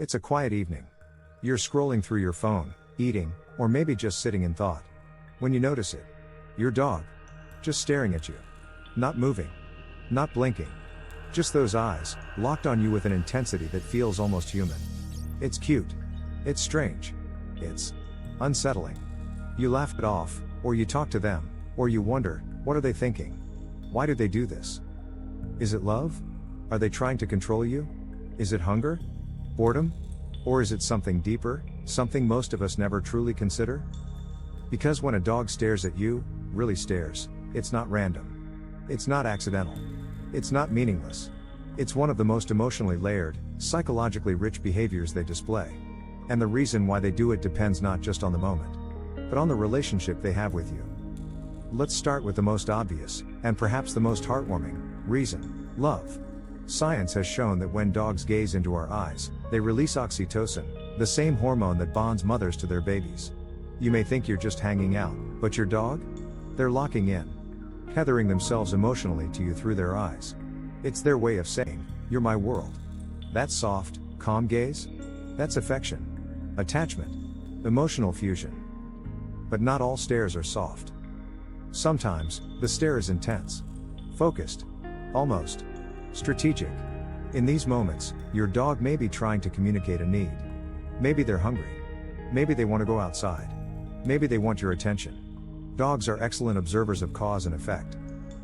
It's a quiet evening. You're scrolling through your phone, eating, or maybe just sitting in thought. When you notice it, your dog, just staring at you. Not moving. Not blinking. Just those eyes, locked on you with an intensity that feels almost human. It's cute. It's strange. It's unsettling. You laugh it off, or you talk to them, or you wonder, what are they thinking? Why do they do this? Is it love? Are they trying to control you? Is it hunger? Boredom? Or is it something deeper, something most of us never truly consider? Because when a dog stares at you, really stares, it's not random. It's not accidental. It's not meaningless. It's one of the most emotionally layered, psychologically rich behaviors they display. And the reason why they do it depends not just on the moment, but on the relationship they have with you. Let's start with the most obvious, and perhaps the most heartwarming, reason: love. Science has shown that when dogs gaze into our eyes, they release oxytocin, the same hormone that bonds mothers to their babies. You may think you're just hanging out, but your dog? They're locking in, tethering themselves emotionally to you through their eyes. It's their way of saying, "You're my world." That soft, calm gaze? That's affection, attachment, emotional fusion. But not all stares are soft. Sometimes, the stare is intense, focused, almost strategic. In these moments, your dog may be trying to communicate a need. Maybe they're hungry. Maybe they want to go outside. Maybe they want your attention. Dogs are excellent observers of cause and effect.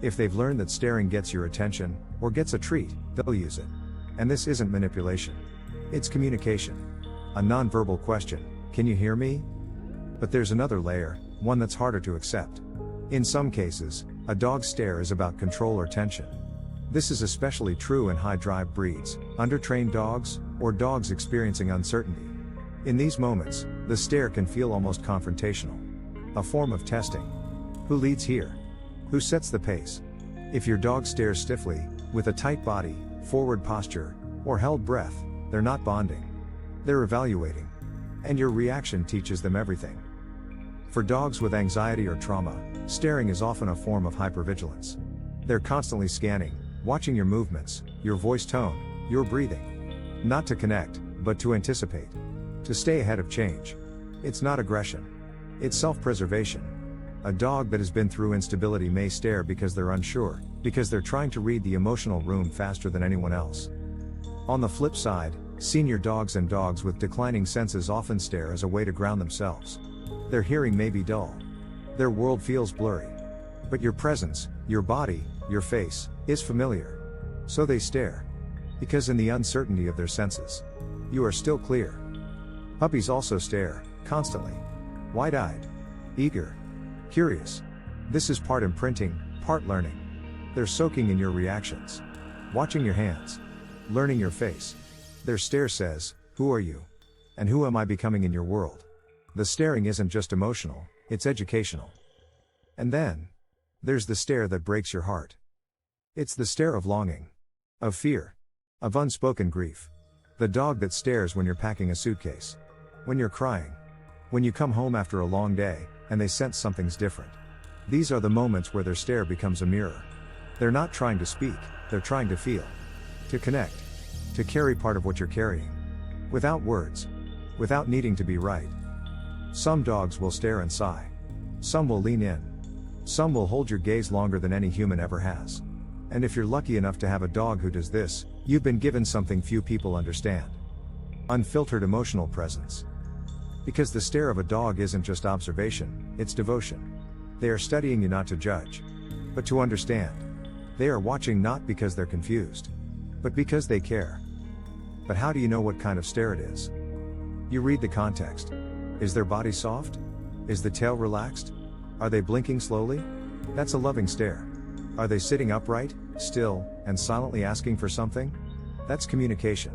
If they've learned that staring gets your attention, or gets a treat, they'll use it. And this isn't manipulation. It's communication. A non-verbal question: "Can you hear me?" But there's another layer, one that's harder to accept. In some cases, a dog's stare is about control or tension. This is especially true in high-drive breeds, undertrained dogs, or dogs experiencing uncertainty. In these moments, the stare can feel almost confrontational. A form of testing. Who leads here? Who sets the pace? If your dog stares stiffly, with a tight body, forward posture, or held breath, they're not bonding. They're evaluating. And your reaction teaches them everything. For dogs with anxiety or trauma, staring is often a form of hypervigilance. They're constantly scanning, watching your movements, your voice tone, your breathing. Not to connect, but to anticipate. To stay ahead of change. It's not aggression. It's self-preservation. A dog that has been through instability may stare because they're unsure, because they're trying to read the emotional room faster than anyone else. On the flip side, senior dogs and dogs with declining senses often stare as a way to ground themselves. Their hearing may be dull. Their world feels blurry. But your presence, your body, your face, is familiar. So they stare. Because in the uncertainty of their senses, you are still clear. Puppies also stare, constantly. Wide-eyed. Eager. Curious. This is part imprinting, part learning. They're soaking in your reactions. Watching your hands. Learning your face. Their stare says, "Who are you? And who am I becoming in your world?" The staring isn't just emotional, it's educational. And then, there's the stare that breaks your heart. It's the stare of longing. Of fear. Of unspoken grief. The dog that stares when you're packing a suitcase. When you're crying. When you come home after a long day, and they sense something's different. These are the moments where their stare becomes a mirror. They're not trying to speak, they're trying to feel. To connect. To carry part of what you're carrying. Without words. Without needing to be right. Some dogs will stare and sigh. Some will lean in. Some will hold your gaze longer than any human ever has. And if you're lucky enough to have a dog who does this, you've been given something few people understand. Unfiltered emotional presence. Because the stare of a dog isn't just observation, it's devotion. They are studying you not to judge, but to understand. They are watching not because they're confused, but because they care. But how do you know what kind of stare it is? You read the context. Is their body soft? Is the tail relaxed? Are they blinking slowly? That's a loving stare. Are they sitting upright, still, and silently asking for something? That's communication.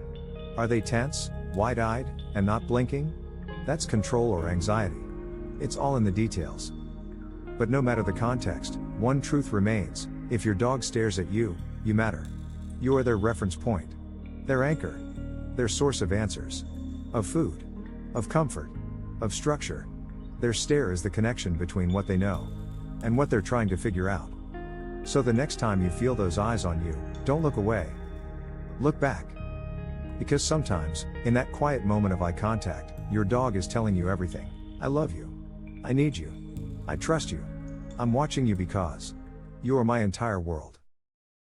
Are they tense, wide-eyed, and not blinking? That's control or anxiety. It's all in the details. But no matter the context, one truth remains: if your dog stares at you, you matter. You are their reference point. Their anchor. Their source of answers. Of food. Of comfort. Of structure. Their stare is the connection between what they know and what they're trying to figure out. So the next time you feel those eyes on you, don't look away. Look back. Because sometimes, in that quiet moment of eye contact, your dog is telling you everything. I love you. I need you. I trust you. I'm watching you because you are my entire world.